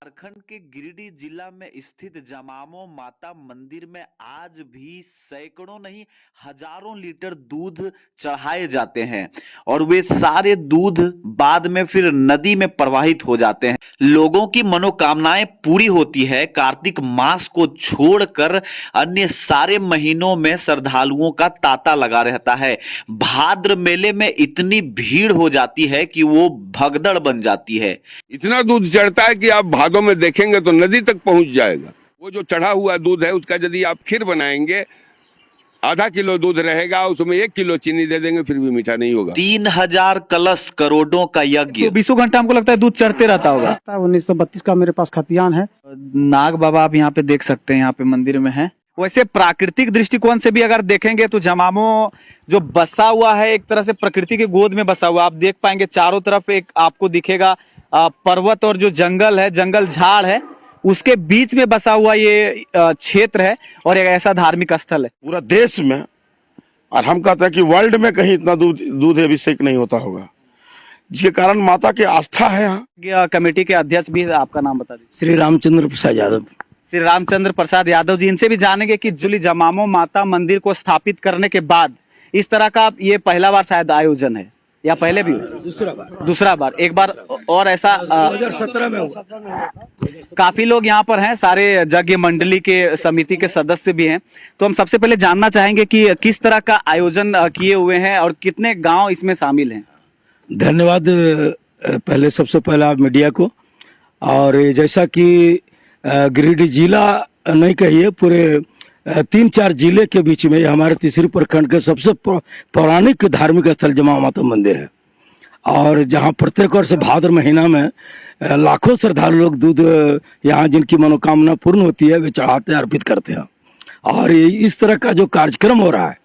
झारखंड के गिरिडीह जिला में स्थित जमामो माता मंदिर में आज भी सैकड़ों नहीं हजारों लीटर दूध चढ़ाए जाते हैं और वे सारे दूध बाद में फिर नदी में प्रवाहित हो जाते हैं। लोगों की मनोकामनाएं पूरी होती है। कार्तिक मास को छोड़कर अन्य सारे महीनों में श्रद्धालुओं का तांता लगा रहता है। भाद्र मेले में इतनी भीड़ हो जाती है कि वो भगदड़ बन जाती है। इतना दूध चढ़ता है कि आप भादों में देखेंगे तो नदी तक पहुंच जाएगा। वो जो चढ़ा हुआ दूध है उसका यदि आप खीर बनाएंगे, आधा किलो दूध रहेगा, उसमें 1 किलो चीनी दे देंगे फिर भी मीठा नहीं होगा। 3000 कलश करोड़ों का यज्ञ। 20 घंटा हमको लगता है दूध चढ़ते रहता होगा। 1932 का मेरे पास खतियान है। नाग बाबा आप यहाँ पे देख सकते हैं, यहाँ पे मंदिर में है। वैसे प्राकृतिक दृष्टिकोण से भी अगर देखेंगे तो जमामो जो बसा हुआ है एक तरह से प्रकृति के गोद में बसा हुआ। आप देख पाएंगे चारों तरफ एक आपको दिखेगा पर्वत और जो जंगल है, जंगल झाड़ है, उसके बीच में बसा हुआ ये क्षेत्र है और एक ऐसा धार्मिक स्थल है पूरा देश में। और हम कहते हैं कि वर्ल्ड में कहीं इतना दूध अभिषेक नहीं होता होगा, जिसके कारण माता की आस्था है यहाँ। कमेटी के अध्यक्ष भी आपका नाम बता दीजिए। श्री रामचंद्र प्रसाद यादव। श्री रामचंद्र प्रसाद यादव जी, इनसे भी जानेंगे कि जुली जमामो माता मंदिर को स्थापित करने के बाद इस तरह का ये पहला बार शायद आयोजन है या पहले भी दूसरा बार एक बार और ऐसा 2017 में हुआ। काफी लोग यहाँ पर हैं, सारे यज्ञ मंडली के समिति के सदस्य भी हैं। तो हम सबसे पहले जानना चाहेंगे कि किस तरह का आयोजन किए हुए हैं और कितने गांव इसमें शामिल हैं। धन्यवाद पहले सबसे पहले आप मीडिया को। और जैसा कि गिरिडीह जिला नहीं कहिए, पूरे 3-4 जिले के बीच में हमारे तीसरी प्रखंड के सबसे पौराणिक धार्मिक स्थल जमामो माता मंदिर है। और जहाँ प्रत्येक वर्ष भाद्र महीना में लाखों श्रद्धालु लोग दूध यहाँ जिनकी मनोकामना पूर्ण होती है वे चढ़ाते हैं, अर्पित करते हैं। और इस तरह का जो कार्यक्रम हो रहा है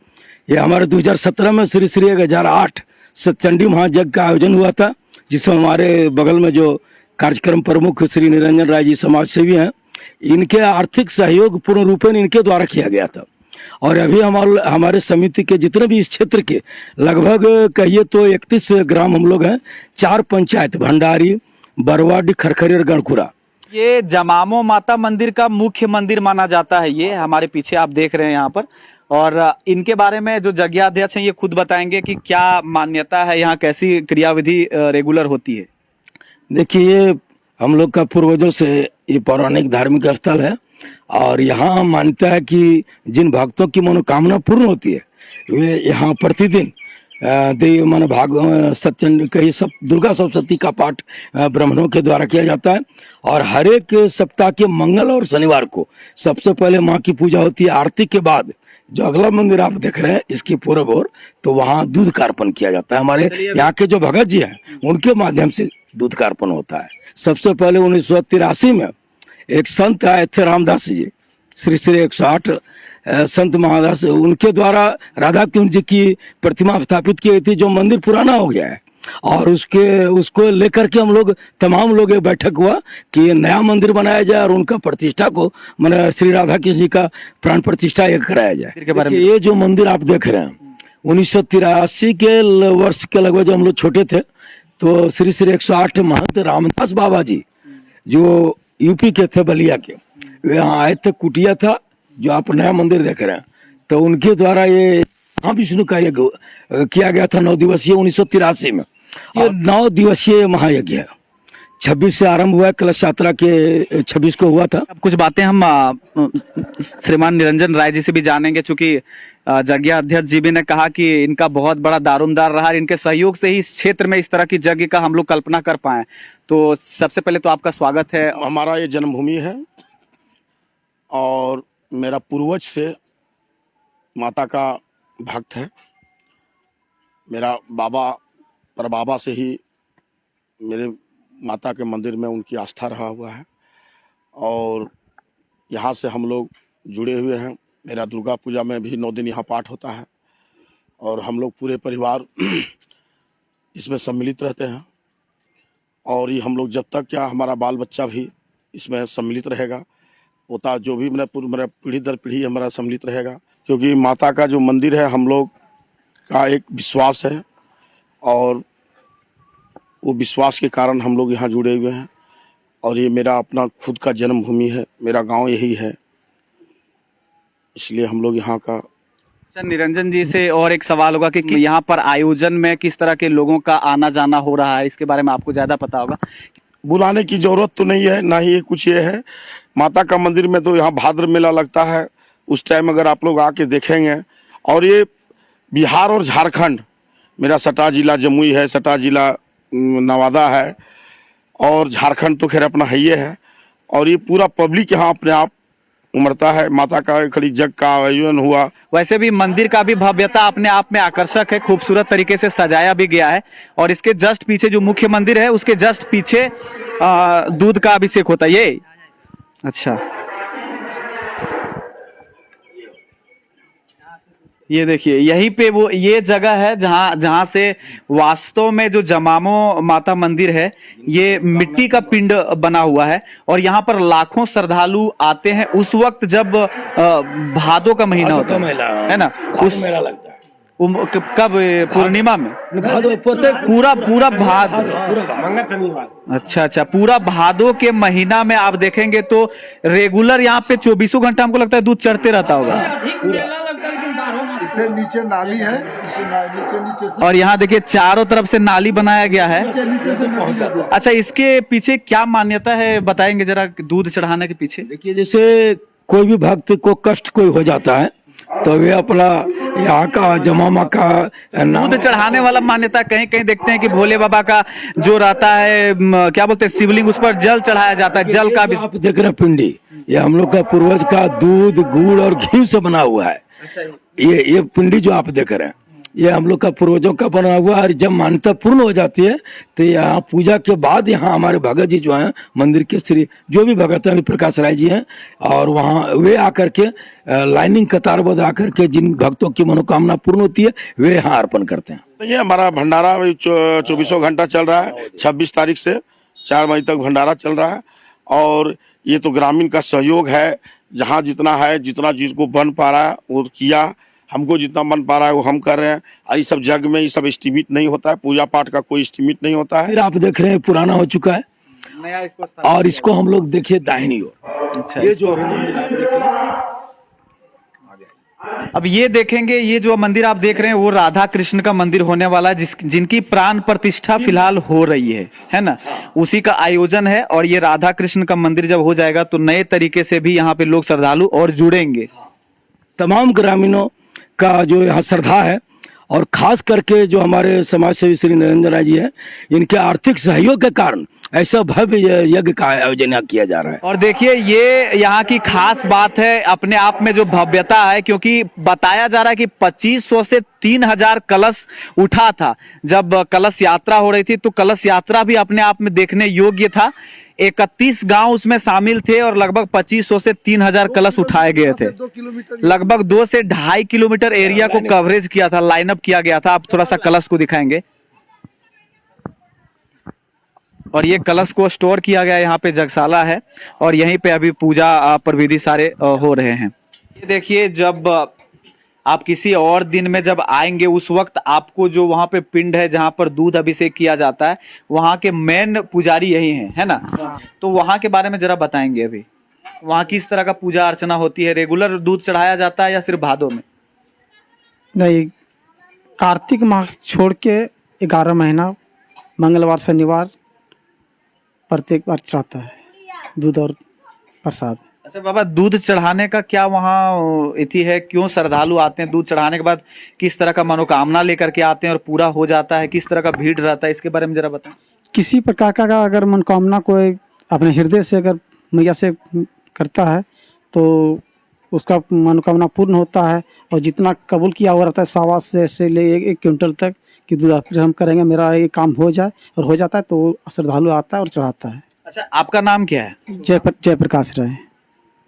ये हमारे 2017 में श्री 1008 सतचंडी महायज्ञ का आयोजन हुआ था, जिसमें हमारे बगल में जो कार्यक्रम प्रमुख श्री निरंजन राय जी समाज सेवी हैं, इनके आर्थिक सहयोग पूर्ण रूपेण इनके द्वारा किया गया था। और अभी हमारे समिति के जितने भी इस क्षेत्र के लगभग कहिए तो 31 ग्राम हम लोग हैं, 4 पंचायत भंडारी, बरवाडी, खरखरी और गणकुरा। ये जमामो माता मंदिर का मुख्य मंदिर माना जाता है। ये हमारे पीछे आप देख रहे हैं यहाँ पर। और इनके बारे में जो यज्ञाध्यक्ष हैं ये खुद बताएंगे कि क्या मान्यता है यहाँ, कैसी क्रियाविधि रेगुलर होती है। देखिए, ये हम लोग का पूर्वजों से ये पौराणिक धार्मिक स्थल है और यहाँ मान्यता है कि जिन भक्तों की मनोकामना पूर्ण होती है वे यहाँ प्रतिदिन देव मन भाग सत्यचंडी कई सब दुर्गा सप्तशती का पाठ ब्राह्मणों के द्वारा किया जाता है। और हर एक सप्ताह के मंगल और शनिवार को सबसे पहले माँ की पूजा होती है। आरती के बाद जो अगला मंदिर आप देख रहे हैं इसकी पूर्व ओर, तो वहाँ दूध का अर्पण किया जाता है। हमारे यहाँ के जो भगत जी हैं उनके माध्यम से दूध का अर्पण होता है। सबसे पहले 1983 में एक संत आए थे, रामदास जी, श्री 108 संत महादास, उनके द्वारा राधा कुंज जी की प्रतिमा स्थापित की गई थी, जो मंदिर पुराना हो गया है। और उसको लेकर के हम लोग तमाम लोग एक बैठक हुआ कि नया मंदिर बनाया जाए और उनका प्रतिष्ठा को मैंने श्री राधा कृष्ण जी का प्राण प्रतिष्ठा एक कराया जाए। ये जो मंदिर आप देख रहे हैं 1983 के वर्ष के लगभग जब हम लोग छोटे थे, तो श्री 108 महंत रामदास बाबा जी जो यूपी के थे, बलिया के, वे यहाँ आए थे। कुटिया था जो आप नया मंदिर देख रहे हैं, तो उनके द्वारा ये महाविष्णु का यज्ञ किया गया था 9 दिवसीय 1983 में। ये 9 दिवसीय महायज्ञ है। 26 से आरंभ हुआ, कलश यात्रा के 26 को हुआ था। कुछ बातें हम श्रीमान निरंजन राय जी से भी जानेंगे, चूंकि यज्ञ अध्यक्ष जी भी ने कहा कि इनका बहुत बड़ा दारोमदार रहा, इनके सहयोग से ही इस क्षेत्र में इस तरह की यज्ञ का हम लोग कल्पना कर पाए। तो सबसे पहले तो आपका स्वागत है। हमारा ये जन्मभूमि है और मेरा पूर्वज से माता का भक्त है। मेरा बाबा परबाबा से ही मेरे माता के मंदिर में उनकी आस्था रहा हुआ है और यहाँ से हम लोग जुड़े हुए हैं। मेरा दुर्गा पूजा में भी 9 दिन यहाँ पाठ होता है और हम लोग पूरे परिवार इसमें सम्मिलित रहते हैं। और ये हम लोग जब तक क्या हमारा बाल बच्चा भी इसमें सम्मिलित रहेगा, पोता जो भी मेरा पीढ़ी दर पीढ़ी हमारा सम्मिलित रहेगा, क्योंकि माता का जो मंदिर है हम लोग का एक विश्वास है और वो विश्वास के कारण हम लोग यहाँ जुड़े हुए हैं। और ये मेरा अपना खुद का जन्मभूमि है, मेरा गांव यही है, इसलिए हम लोग यहाँ का। अच्छा, निरंजन जी से और एक सवाल होगा कि यहाँ पर आयोजन में किस तरह के लोगों का आना जाना हो रहा है, इसके बारे में आपको ज्यादा पता होगा। बुलाने की जरूरत तो नहीं है, ना ही ये कुछ ये है। माता का मंदिर में तो यहाँ भाद्र मेला लगता है, उस टाइम अगर आप लोग आके देखेंगे। और ये बिहार और झारखंड, मेरा सटा जिला जमुई है, सटा जिला नवादा है, और झारखंड तो खैर अपना है है। और ये पूरा पब्लिक यहाँ अपने आप उमड़ता है। माता का खड़ी जग का आयोजन हुआ। वैसे भी मंदिर का भी भव्यता अपने आप में आकर्षक है, खूबसूरत तरीके से सजाया भी गया है। और इसके जस्ट पीछे जो मुख्य मंदिर है, उसके जस्ट पीछे दूध का अभिषेक होता है। ये अच्छा, ये देखिए, यहीं पे वो ये जगह है जहां से वास्तव में जो जमामो माता मंदिर है, ये मिट्टी का पिंड बना हुआ है। और यहाँ पर लाखों श्रद्धालु आते हैं उस वक्त जब भादों का महीना होता है ना, उस मेला लगता है कब पूर्णिमा में पूरा अच्छा, पूरा भादों के महीना में आप देखेंगे तो रेगुलर यहाँ पे 24 घंटा हमको लगता है दूध चढ़ते रहता होगा। इससे नीचे नाली है, नीचे से और यहाँ देखिए चारों तरफ से नाली बनाया गया है। नीचे से नाली जाती है। अच्छा, इसके पीछे क्या मान्यता है, बताएंगे जरा, दूध चढ़ाने के पीछे? देखिए, जैसे कोई भी भक्त को कष्ट कोई हो जाता है तो वे अपना यहाँ का जमामा का दूध चढ़ाने वाला मान्यता, कहीं कहीं देखते हैं कि भोले बाबा का जो रहता है क्या बोलते हैं शिवलिंग, उस पर जल चढ़ाया जाता है। जल का भी आप देख रहे हैं पिंडी, ये हम लोग का पूर्वज का दूध गुड़ और घी से बना हुआ है। ये पिंडी जो आप देख रहे हैं, ये हम लोग का पूर्वजों का बना हुआ है। और जब मान्यता पूर्ण हो जाती है तो यहाँ पूजा के बाद यहाँ हमारे भगत जी जो हैं, मंदिर के श्री जो भी भगत हैं, प्रकाश राय जी हैं, और वहाँ वे आकर के लाइनिंग कतारबद्ध आकर के जिन भक्तों की मनोकामना पूर्ण होती है वे यहाँ अर्पण करते हैं। ये हमारा भंडारा 24 घंटा चल रहा है। 26 तारीख से 4 मई तक भंडारा चल रहा है। और ये तो ग्रामीण का सहयोग है, जहाँ जितना है, जितना जिसको बन पा रहा है वो किया, हमको जितना बन पा रहा है वो हम कर रहे हैं। इस सब जग में ये सब एस्टिमेट नहीं होता है, पूजा पाठ का कोई एस्टिमेट नहीं होता है। फिर आप देख रहे हैं पुराना हो चुका है, नया और इसको हम लोग देखिए दाहिनी ओर। अच्छा, ये जो मंदिर आप देख रहे हैं, अब ये देखेंगे, ये जो मंदिर आप देख रहे हैं वो राधा कृष्ण का मंदिर होने वाला है, जिनकी प्राण प्रतिष्ठा फिलहाल हो रही है ना, उसी का आयोजन है। और ये राधा कृष्ण का मंदिर जब हो जाएगा तो नए तरीके से भी यहाँ पे लोग श्रद्धालु और जुड़ेंगे। तमाम ग्रामीणों का जो यहाँ श्रद्धा है, और खास करके जो हमारे समाज सेवी श्री निरंजन राय जी हैं, इनके आर्थिक सहयोग के कारण ऐसा भव्य यज्ञ का आयोजन यहाँ किया जा रहा है। और देखिए, ये यहाँ की खास बात है अपने आप में जो भव्यता है, क्योंकि बताया जा रहा है कि 2500 से 3000 कलश उठा था। जब कलश यात्रा हो रही थी तो कलश यात्रा भी अपने आप में देखने योग्य था। 31 गांव उसमें शामिल थे और लगभग 2500 से 3000 कलश उठाए गए थे। लगभग 2 से 2.5 किलोमीटर एरिया को कवरेज किया था, लाइनअप किया गया था। आप थोड़ा सा कलश को दिखाएंगे। और ये कलश को स्टोर किया गया, यहाँ पे जगशाला है और यहीं पे अभी पूजा प्रविधि सारे हो रहे हैं। ये देखिए, जब आप किसी और दिन में जब आएंगे उस वक्त आपको जो वहाँ पे पिंड है जहाँ पर दूध अभिषेक किया जाता है, वहाँ के मेन पुजारी यही हैं, है ना? तो वहाँ के बारे में जरा बताएंगे। अभी वहाँ किस तरह का पूजा अर्चना होती है? रेगुलर दूध चढ़ाया जाता है या सिर्फ भादों में? नहीं, कार्तिक मास छोड़ के 11 महीना मंगलवार शनिवार प्रत्येक बार चढ़ाता है दूध और प्रसाद। अच्छा बाबा, दूध चढ़ाने का क्या वहाँ इति है? क्यों श्रद्धालु आते हैं? दूध चढ़ाने के बाद किस तरह का मनोकामना लेकर के आते हैं और पूरा हो जाता है? किस तरह का भीड़ रहता है, इसके बारे में जरा बताएं। किसी प्रकार का अगर मनोकामना कोई अपने हृदय से अगर मैया से करता है तो उसका मनोकामना पूर्ण होता है। और जितना कबूल किया हुआ रहता है 1.25 से ले 1 क्विंटल तक कि दूध फिर हम करेंगे, मेरा ये काम हो जाए, और हो जाता है तो श्रद्धालु आता है और चढ़ाता है। अच्छा, आपका नाम क्या है? जयप्रकाश राय।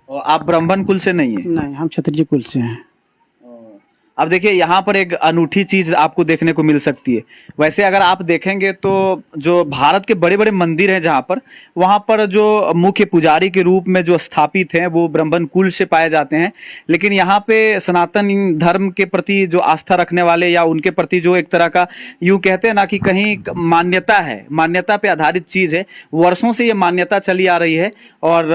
और आप ब्राह्मण कुल से नहीं है? नहीं, हम क्षत्रिय कुल से हैं। अब देखिए यहाँ पर एक अनूठी चीज आपको देखने को मिल सकती है। वैसे अगर आप देखेंगे तो जो भारत के बड़े बड़े मंदिर हैं जहाँ पर, वहाँ पर जो मुख्य पुजारी के रूप में जो स्थापित हैं वो ब्राह्मण कुल से पाए जाते हैं। लेकिन यहाँ पे सनातन धर्म के प्रति जो आस्था रखने वाले या उनके प्रति जो एक तरह का यूं कहते हैं ना कि कहीं मान्यता है, मान्यता पे आधारित चीज है, वर्षों से ये मान्यता चली आ रही है। और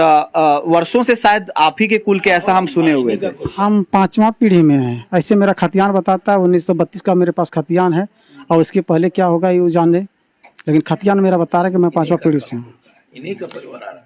वर्षों से शायद आप ही के कुल के ऐसा हम सुने हुए थे। हम 5वां पीढ़ी में हैं। ऐसे मेरा खतियान बताता है 1932 का मेरे पास खतियान है, और इसके पहले क्या होगा ये जाने, लेकिन खतियान मेरा बता रहा है कि मैं 5वां पीढ़ी से हूँ। इन्हीं का परिवार आ रहा है।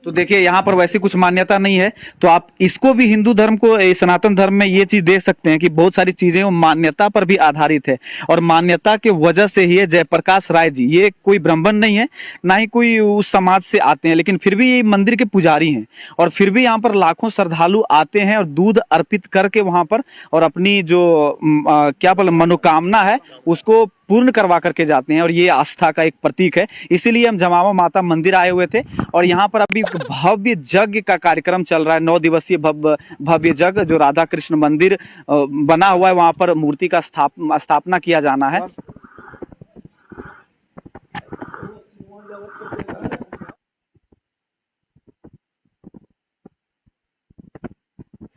तो देखिए यहाँ पर वैसी कुछ मान्यता नहीं है, तो आप इसको भी हिंदू धर्म को, सनातन धर्म में ये चीज देख सकते हैं कि बहुत सारी चीजें वो मान्यता पर भी आधारित है। और मान्यता के वजह से ही जयप्रकाश राय जी, ये कोई ब्राह्मण नहीं है, ना ही कोई उस समाज से आते हैं, लेकिन फिर भी ये मंदिर के पुजारी हैं। और फिर भी यहाँ पर लाखों श्रद्धालु आते हैं और दूध अर्पित करके वहां पर और अपनी जो क्या बोले मनोकामना है उसको पूर्ण करवा करके जाते हैं। और ये आस्था का एक प्रतीक है। इसीलिए हम जमावा माता मंदिर आए हुए थे। और यहाँ पर अभी भव्य यज्ञ का कार्यक्रम चल रहा है, 9 दिवसीय भव्य यज्ञ जो राधा कृष्ण मंदिर बना हुआ है, वहां पर मूर्ति का स्थापना किया जाना है।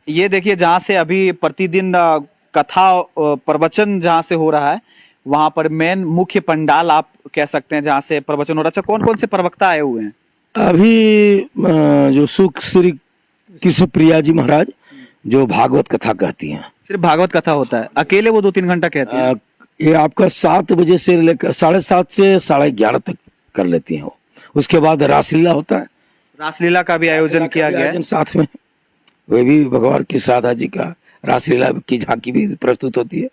ये देखिए जहाँ से अभी प्रतिदिन कथा प्रवचन जहाँ से हो रहा है, वहां पर मेन मुख्य पंडाल आप कह सकते हैं जहाँ से प्रवचन हो रहा है। अच्छा, कौन कौन से प्रवक्ता आए हुए हैं? अभी जो सुख श्री कृष्ण प्रिया जी महाराज जो भागवत कथा कहती हैं। सिर्फ भागवत कथा होता है, अकेले वो 2-3 घंटा कहते हैं? ये आपका 7 बजे से लेकर 7:30 से 11:30 तक कर लेती हैं वो। उसके बाद रासलीला होता है, रासलीला का भी आयोजन किया गया है साथ में। वे भी भगवान की राधा जी का रासलीला की झांकी भी प्रस्तुत होती है।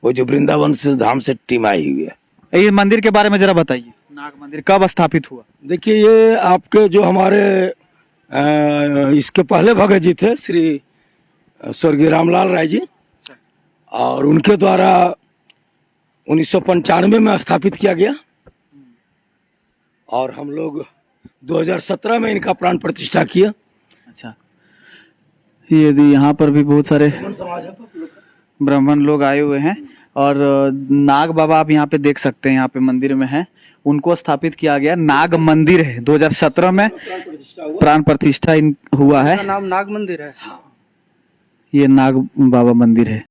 वो जो वृंदावन से धाम से टीम आई हुई है। ये मंदिर के बारे में जरा बताइए, नाग मंदिर कब स्थापित हुआ? देखिए ये आपके जो हमारे इसके पहले भगत जी थे श्री स्वर्गीय रामलाल राय जी, और उनके द्वारा 1995 में स्थापित किया गया। और हम लोग 2017 में इनका प्राण प्रतिष्ठा किया। अच्छा, ये यहाँ पर भी बहुत सारे ब्राह्मण लोग आए हुए हैं। और नाग बाबा आप यहाँ पे देख सकते हैं, यहाँ पे मंदिर में है, उनको स्थापित किया गया। नाग मंदिर है, 2017 में प्राण प्रतिष्ठा हुआ है। नाम नाग मंदिर है। ये नाग बाबा मंदिर है।